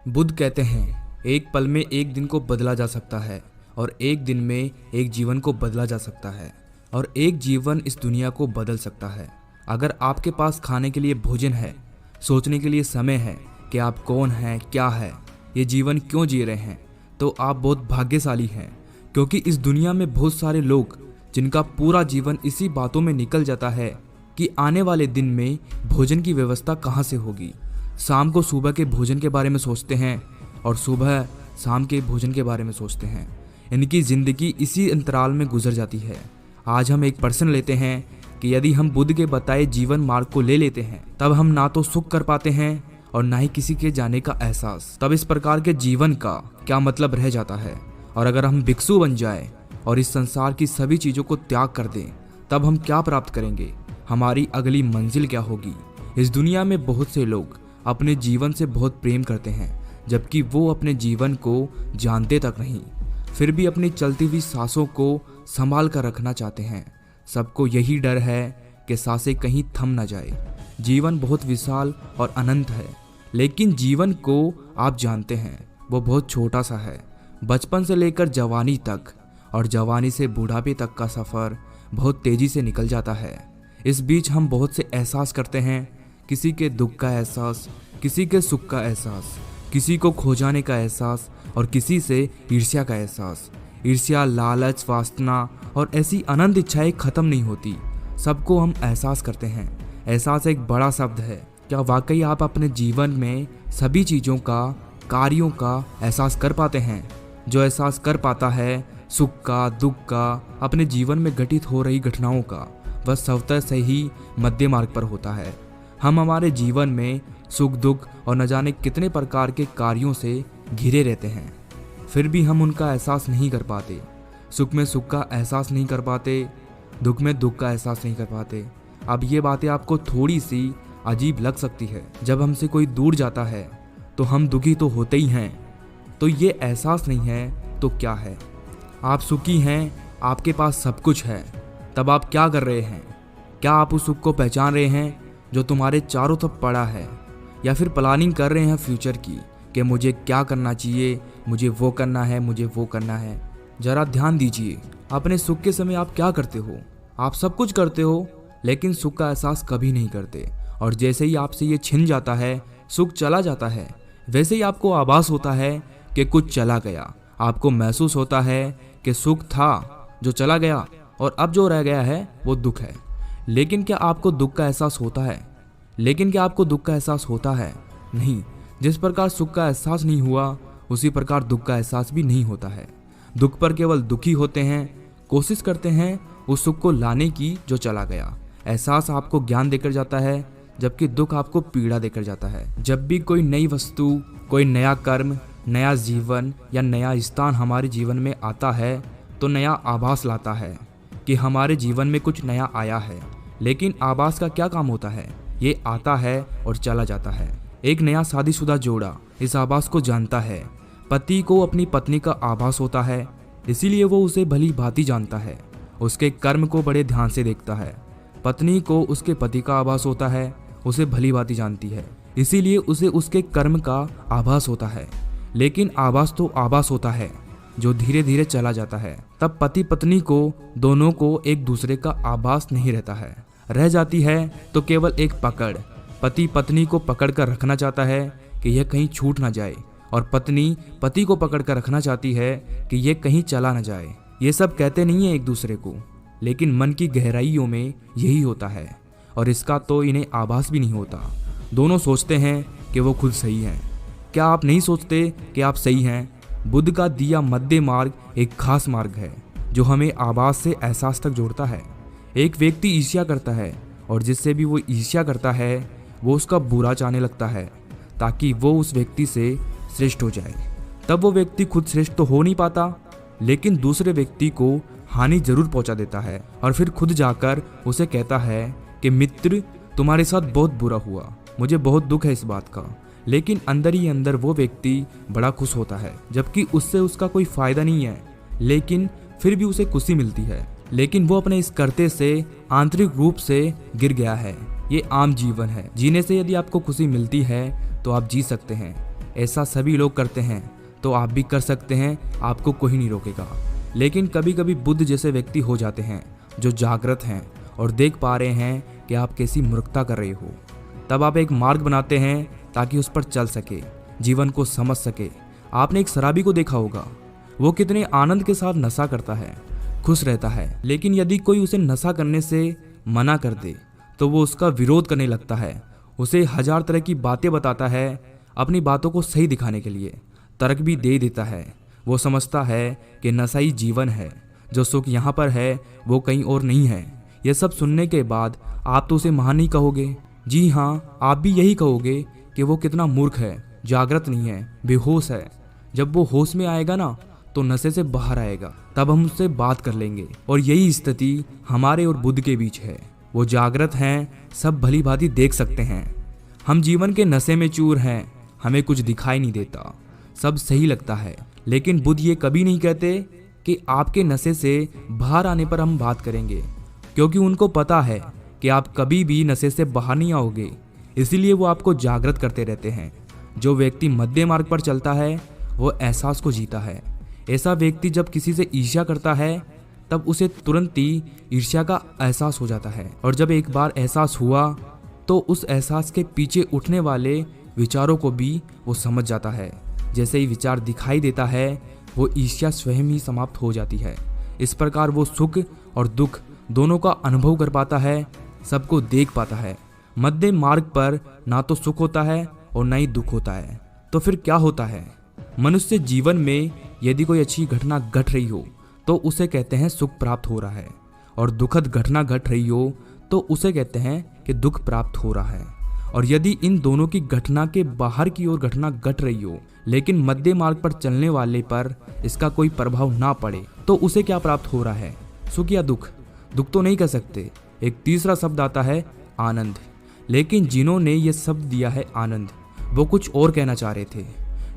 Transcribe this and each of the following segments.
बुद्ध कहते हैं एक पल में एक दिन को बदला जा सकता है और एक दिन में एक जीवन को बदला जा सकता है और एक जीवन इस दुनिया को बदल सकता है। अगर आपके पास खाने के लिए भोजन है, सोचने के लिए समय है कि आप कौन हैं, क्या है, ये जीवन क्यों जी रहे हैं, तो आप बहुत भाग्यशाली हैं। क्योंकि इस दुनिया में बहुत सारे लोग जिनका पूरा जीवन इसी बातों में निकल जाता है कि आने वाले दिन में भोजन की व्यवस्था कहाँ से होगी। शाम को सुबह के भोजन के बारे में सोचते हैं और सुबह शाम के भोजन के बारे में सोचते हैं। इनकी ज़िंदगी इसी अंतराल में गुजर जाती है। आज हम एक प्रश्न लेते हैं कि यदि हम बुद्ध के बताए जीवन मार्ग को ले लेते हैं, तब हम ना तो सुख कर पाते हैं और ना ही किसी के जाने का एहसास। तब इस प्रकार के जीवन का क्या मतलब रह जाता है। और अगर हम भिक्षु बन जाए और इस संसार की सभी चीज़ों को त्याग कर दें, तब हम क्या प्राप्त करेंगे, हमारी अगली मंजिल क्या होगी। इस दुनिया में बहुत से लोग अपने जीवन से बहुत प्रेम करते हैं, जबकि वो अपने जीवन को जानते तक नहीं, फिर भी अपनी चलती हुई सांसों को संभाल कर रखना चाहते हैं। सबको यही डर है कि सांसें कहीं थम न जाए। जीवन बहुत विशाल और अनंत है, लेकिन जीवन को आप जानते हैं वो बहुत छोटा सा है। बचपन से लेकर जवानी तक और जवानी से बुढ़ापे तक का सफ़र बहुत तेज़ी से निकल जाता है। इस बीच हम बहुत से एहसास करते हैं, किसी के दुख का एहसास, किसी के सुख का एहसास, किसी को खो जाने का एहसास और किसी से ईर्ष्या का एहसास। ईर्ष्या, लालच, वासना और ऐसी अनंत इच्छाएं खत्म नहीं होती। सबको हम एहसास करते हैं। एहसास एक बड़ा शब्द है। क्या वाकई आप अपने जीवन में सभी चीज़ों का, कार्यों का एहसास कर पाते हैं? जो एहसास कर पाता है सुख का, दुख का, अपने जीवन में घटित हो रही घटनाओं का, वह स्वतः से ही मध्य मार्ग पर होता है। हम हमारे जीवन में सुख, दुख और न जाने कितने प्रकार के कार्यों से घिरे रहते हैं, फिर भी हम उनका एहसास नहीं कर पाते। सुख में सुख का एहसास नहीं कर पाते, दुख में दुख का एहसास नहीं कर पाते। अब ये बातें आपको थोड़ी सी अजीब लग सकती है। जब हमसे कोई दूर जाता है तो हम दुखी तो होते ही हैं, तो ये एहसास नहीं है तो क्या है। आप सुखी हैं, आपके पास सब कुछ है, तब आप क्या कर रहे हैं? क्या आप उस सुख को पहचान रहे हैं जो तुम्हारे चारों तरफ पड़ा है, या फिर प्लानिंग कर रहे हैं फ्यूचर की कि मुझे क्या करना चाहिए, मुझे वो करना है, मुझे वो करना है। जरा ध्यान दीजिए, अपने सुख के समय आप क्या करते हो? आप सब कुछ करते हो, लेकिन सुख का एहसास कभी नहीं करते। और जैसे ही आपसे ये छिन जाता है, सुख चला जाता है, वैसे ही आपको आभास होता है कि कुछ चला गया। आपको महसूस होता है कि सुख था जो चला गया और अब जो रह गया है वो दुख है। लेकिन क्या आपको दुख का एहसास होता है? नहीं। जिस प्रकार सुख का एहसास नहीं हुआ, उसी प्रकार दुख का एहसास भी नहीं होता है। दुख पर केवल दुखी होते हैं, कोशिश करते हैं उस सुख को लाने की जो चला गया। एहसास आपको ज्ञान देकर जाता है, जबकि दुख आपको पीड़ा देकर जाता है। जब भी कोई नई वस्तु, कोई नया कर्म, नया जीवन या नया स्थान हमारे जीवन में आता है, तो नया आभास लाता है कि हमारे जीवन में कुछ नया आया है। लेकिन आभास का क्या काम होता है? ये आता है और चला जाता है। एक नया शादीशुदा जोड़ा इस आभास को जानता है। पति को अपनी पत्नी का आभास होता है, इसीलिए वो उसे भली भांति जानता है। उसके कर्म को बड़े ध्यान से देखता है। पत्नी को उसके पति का आभास होता है, उसे भली भांति जानती है, इसीलिए उसे उसके कर्म का आभास होता है। लेकिन आभास तो आभास होता है जो धीरे धीरे चला जाता है। तब पति पत्नी को दोनों को एक दूसरे का आभास नहीं रहता है। रह जाती है तो केवल एक पकड़। पति पत्नी को पकड़ कर रखना चाहता है कि यह कहीं छूट ना जाए, और पत्नी पति को पकड़ कर रखना चाहती है कि यह कहीं चला ना जाए। ये सब कहते नहीं है एक दूसरे को, लेकिन मन की गहराइयों में यही होता है, और इसका तो इन्हें आभास भी नहीं होता। दोनों सोचते हैं कि वो खुद सही हैं। क्या आप नहीं सोचते कि आप सही हैं? बुद्ध का दिया मध्य मार्ग एक खास मार्ग है जो हमें आभास से एहसास तक जोड़ता है। एक व्यक्ति ईर्ष्या करता है, और जिससे भी वो ईर्ष्या करता है वो उसका बुरा चाहने लगता है ताकि वो उस व्यक्ति से श्रेष्ठ हो जाए। तब वो व्यक्ति खुद श्रेष्ठ तो हो नहीं पाता, लेकिन दूसरे व्यक्ति को हानि जरूर पहुंचा देता है, और फिर खुद जाकर उसे कहता है कि मित्र, तुम्हारे साथ बहुत बुरा हुआ, मुझे बहुत दुख है इस बात का। लेकिन अंदर ही अंदर वो व्यक्ति बड़ा खुश होता है, जबकि उससे उसका कोई फायदा नहीं है, लेकिन फिर भी उसे खुशी मिलती है। लेकिन वो अपने इस करते से आंतरिक रूप से गिर गया है। ये आम जीवन है। जीने से यदि आपको खुशी मिलती है तो आप जी सकते हैं। ऐसा सभी लोग करते हैं तो आप भी कर सकते हैं, आपको कोई नहीं रोकेगा। लेकिन कभी कभी बुद्ध जैसे व्यक्ति हो जाते हैं जो जागृत हैं और देख पा रहे हैं कि आप कैसी मूर्खता कर रहे हो। तब आप एक मार्ग बनाते हैं ताकि उस पर चल सके, जीवन को समझ सके। आपने एक शराबी को देखा होगा, वो कितने आनंद के साथ नशा करता है, खुश रहता है। लेकिन यदि कोई उसे नशा करने से मना कर दे तो वो उसका विरोध करने लगता है, उसे 1000 तरह की बातें बताता है अपनी बातों को सही दिखाने के लिए, तर्क भी दे देता है। वो समझता है कि नशा ही जीवन है, जो सुख यहाँ पर है वो कहीं और नहीं है। यह सब सुनने के बाद आप तो उसे महान नहीं कहोगे, जी हाँ, आप भी यही कहोगे कि वो कितना मूर्ख है, जागृत नहीं है, बेहोश है। जब वो होश में आएगा ना तो नशे से बाहर आएगा, तब हम उससे बात कर लेंगे। और यही स्थिति हमारे और बुद्ध के बीच है। वो जागृत हैं, सब भली भांति देख सकते हैं। हम जीवन के नशे में चूर हैं, हमें कुछ दिखाई नहीं देता, सब सही लगता है। लेकिन बुद्ध ये कभी नहीं कहते कि आपके नशे से बाहर आने पर हम बात करेंगे, क्योंकि उनको पता है कि आप कभी भी नशे से बाहर नहीं आओगे। इसीलिए वो आपको जागृत करते रहते हैं। जो व्यक्ति मध्य मार्ग पर चलता है वो एहसास को जीता है। ऐसा व्यक्ति जब किसी से ईर्ष्या करता है तब उसे तुरंत ही ईर्ष्या का एहसास हो जाता है, और जब एक बार एहसास हुआ तो उस एहसास के पीछे उठने वाले विचारों को भी वो समझ जाता है। जैसे ही विचार दिखाई देता है वो ईर्ष्या स्वयं ही समाप्त हो जाती है। इस प्रकार वो सुख और दुख दोनों का अनुभव कर पाता है, सबको देख पाता है। मध्य मार्ग पर ना तो सुख होता है और ना ही दुख होता है। तो फिर क्या होता है? मनुष्य जीवन में यदि कोई अच्छी घटना घट रही हो तो उसे कहते हैं सुख प्राप्त हो रहा है, और दुखद घटना घट रही हो तो उसे कहते हैं कि दुख प्राप्त हो रहा है। और यदि इन दोनों की घटना के बाहर की ओर घटना घट रही हो लेकिन मध्य मार्ग पर चलने वाले पर इसका कोई प्रभाव ना पड़े तो उसे क्या प्राप्त हो रहा है? सुख या दुख? दुख तो नहीं कह सकते। एक तीसरा शब्द आता है आनंद। लेकिन जिन्होंने ये शब्द दिया है आनंद, वो कुछ और कहना चाह रहे थे,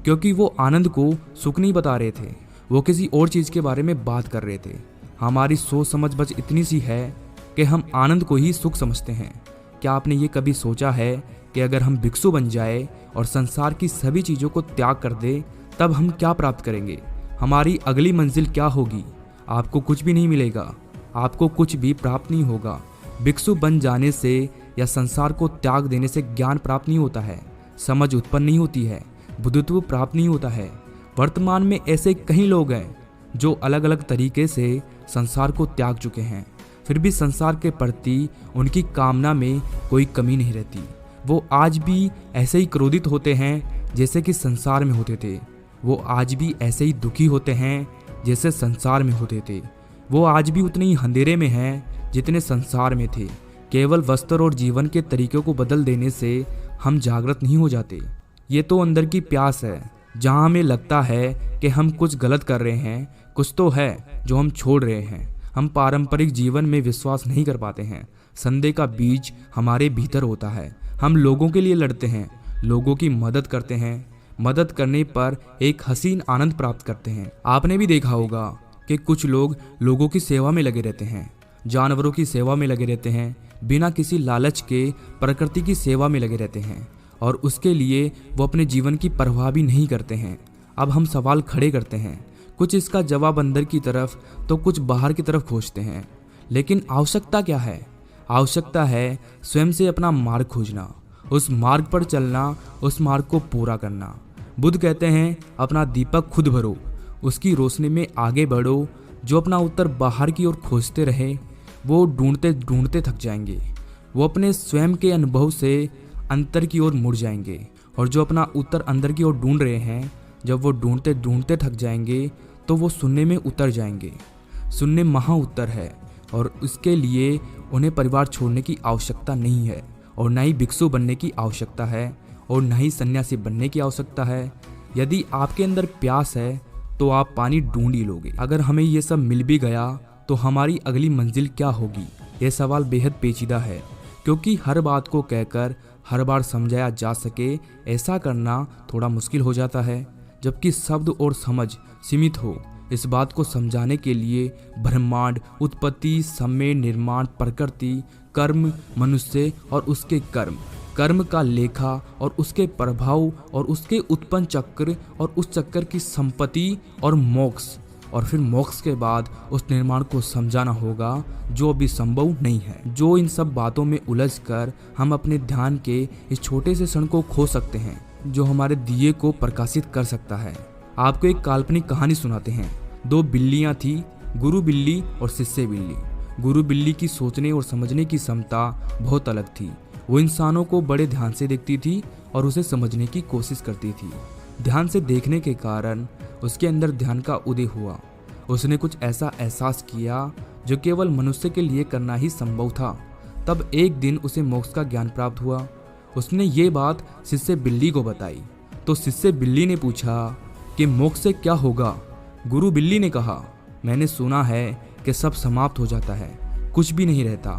क्योंकि वो आनंद को सुख नहीं बता रहे थे, वो किसी और चीज़ के बारे में बात कर रहे थे। हमारी सोच समझ बस इतनी सी है कि हम आनंद को ही सुख समझते हैं। क्या आपने ये कभी सोचा है कि अगर हम भिक्षु बन जाए और संसार की सभी चीज़ों को त्याग कर दे तब हम क्या प्राप्त करेंगे? हमारी अगली मंजिल क्या होगी? आपको कुछ भी नहीं मिलेगा, आपको कुछ भी प्राप्त नहीं होगा। भिक्षु बन जाने से या संसार को त्याग देने से ज्ञान प्राप्त नहीं होता है, समझ उत्पन्न नहीं होती है, बुद्धत्व प्राप्त नहीं होता है। वर्तमान में ऐसे कई लोग हैं जो अलग अलग तरीके से संसार को त्याग चुके हैं, फिर भी संसार के प्रति उनकी कामना में कोई कमी नहीं रहती। वो आज भी ऐसे ही क्रोधित होते हैं जैसे कि संसार में होते थे। वो आज भी ऐसे ही दुखी होते हैं जैसे संसार में होते थे। वो आज भी उतने ही अंधेरे में हैं जितने संसार में थे। केवल वस्त्र और जीवन के तरीकों को बदल देने से हम जागृत नहीं हो जाते। ये तो अंदर की प्यास है, जहाँ हमें लगता है कि हम कुछ गलत कर रहे हैं, कुछ तो है जो हम छोड़ रहे हैं। हम पारंपरिक जीवन में विश्वास नहीं कर पाते हैं। संदेह का बीज हमारे भीतर होता है। हम लोगों के लिए लड़ते हैं, लोगों की मदद करते हैं, मदद करने पर एक हसीन आनंद प्राप्त करते हैं। आपने भी देखा होगा कि कुछ लोग लोगों की सेवा में लगे रहते हैं, जानवरों की सेवा में लगे रहते हैं, बिना किसी लालच के प्रकृति की सेवा में लगे रहते हैं, और उसके लिए वो अपने जीवन की परवाह भी नहीं करते हैं। अब हम सवाल खड़े करते हैं, कुछ इसका जवाब अंदर की तरफ तो कुछ बाहर की तरफ खोजते हैं। लेकिन आवश्यकता क्या है? आवश्यकता है स्वयं से अपना मार्ग खोजना, उस मार्ग पर चलना, उस मार्ग को पूरा करना। बुद्ध कहते हैं अपना दीपक खुद भरो, उसकी रोशनी में आगे बढ़ो। जो अपना उत्तर बाहर की ओर खोजते रहे वो ढूंढते ढूंढते थक जाएंगे। वो अपने स्वयं के अनुभव से अंतर की ओर मुड़ जाएंगे, और जो अपना उत्तर अंदर की ओर ढूंढ रहे हैं, जब वो ढूंढते ढूंढते थक जाएंगे तो वो सुनने में उतर जाएंगे। सुनने महा उत्तर है, और उसके लिए उन्हें परिवार छोड़ने की आवश्यकता नहीं है, और न ही भिक्षु बनने की आवश्यकता है, और न ही सन्यासी बनने की आवश्यकता है। यदि आपके अंदर प्यास है तो आप पानी ढूंढ ही लोगे। अगर हमें ये सब मिल भी गया तो हमारी अगली मंजिल क्या होगी? यह सवाल बेहद पेचीदा है, क्योंकि हर बात को कहकर हर बार समझाया जा सके ऐसा करना थोड़ा मुश्किल हो जाता है। जबकि शब्द और समझ सीमित हो, इस बात को समझाने के लिए ब्रह्मांड, उत्पत्ति, समय, निर्माण, प्रकृति, कर्म, मनुष्य और उसके कर्म, कर्म का लेखा और उसके प्रभाव और उसके उत्पन्न चक्र और उस चक्र की संपत्ति और मोक्ष, और फिर मोक्ष के बाद उस निर्माण को समझाना होगा जो अभी संभव नहीं है। जो इन सब बातों में उलझकर हम अपने ध्यान के इस छोटे से क्षण को खो सकते हैं जो हमारे दिए को प्रकाशित कर सकता है। आपको एक काल्पनिक कहानी सुनाते हैं। दो बिल्लियां थी, गुरु बिल्ली और शिष्य बिल्ली। गुरु बिल्ली की सोचने और समझने की क्षमता बहुत अलग थी। वो इंसानों को बड़े ध्यान से देखती थी और उसे समझने की कोशिश करती थी। ध्यान से देखने के कारण उसके अंदर ध्यान का उदय हुआ। उसने कुछ ऐसा एहसास किया जो केवल मनुष्य के लिए करना ही संभव था। तब एक दिन उसे मोक्ष का ज्ञान प्राप्त हुआ। उसने ये बात शिष्य बिल्ली को बताई तो शिष्य बिल्ली ने पूछा कि मोक्ष से क्या होगा। गुरु बिल्ली ने कहा, मैंने सुना है कि सब समाप्त हो जाता है, कुछ भी नहीं रहता,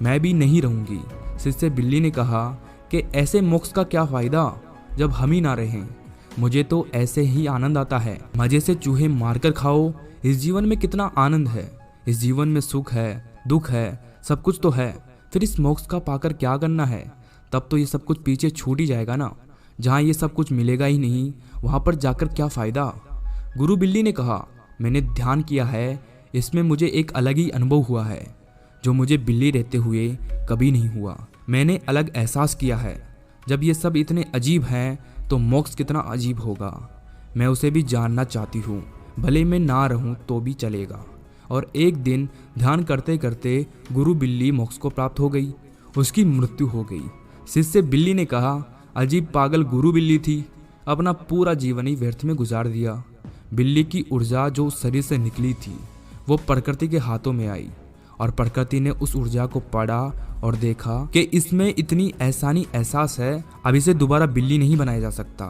मैं भी नहीं रहूंगी। शिष्य बिल्ली ने कहा कि ऐसे मोक्ष का क्या फायदा जब हम ही ना रहें। मुझे तो ऐसे ही आनंद आता है, मजे से चूहे मारकर खाओ। इस जीवन में कितना आनंद है, इस जीवन में सुख है, दुख है, सब कुछ तो है। फिर इस मोक्ष का पाकर क्या करना है? तब तो ये सब कुछ पीछे छूट ही जाएगा ना। जहाँ ये सब कुछ मिलेगा ही नहीं, वहाँ पर जाकर क्या फायदा। गुरु बिल्ली ने कहा, मैंने ध्यान किया है, इसमें मुझे एक अलग ही अनुभव हुआ है जो मुझे बिल्ली रहते हुए कभी नहीं हुआ। मैंने अलग एहसास किया है। जब ये सब इतने अजीब हैं तो मोक्ष कितना अजीब होगा। मैं उसे भी जानना चाहती हूँ, भले मैं ना रहूँ तो भी चलेगा। और एक दिन ध्यान करते करते गुरु बिल्ली मोक्ष को प्राप्त हो गई। उसकी मृत्यु हो गई। शिष्य बिल्ली ने कहा, अजीब पागल गुरु बिल्ली थी, अपना पूरा जीवन ही व्यर्थ में गुजार दिया। बिल्ली की ऊर्जा जो उस शरीर से निकली थी वो प्रकृति के हाथों में आई और प्रकृति ने उस ऊर्जा को पढ़ा और देखा कि इसमें इतनी एहसास है, अब इसे दोबारा बिल्ली नहीं बनाया जा सकता।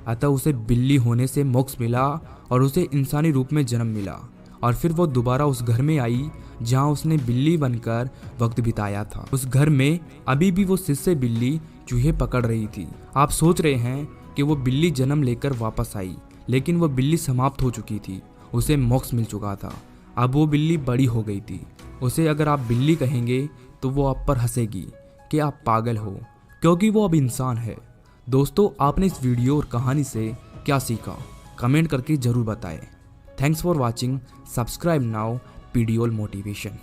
अतः उसे बिल्ली होने से मोक्ष मिला और उसे इंसानी रूप में जन्म मिला। और फिर वो दोबारा उस घर में आई जहाँ उसने बिल्ली बनकर वक्त बिताया था। उस घर में अभी भी वो शिष्य बिल्ली चूहे पकड़ रही थी। आप सोच रहे हैं कि वो बिल्ली जन्म लेकर वापस आई, लेकिन वो बिल्ली समाप्त हो चुकी थी, उसे मोक्ष मिल चुका था। अब वो बिल्ली बड़ी हो गई थी। उसे अगर आप बिल्ली कहेंगे तो वो आप पर हंसेगी कि आप पागल हो, क्योंकि वो अब इंसान है। दोस्तों, आपने इस वीडियो और कहानी से क्या सीखा कमेंट करके जरूर बताएं। Thanks for watching. Subscribe now पीडीओल मोटिवेशन।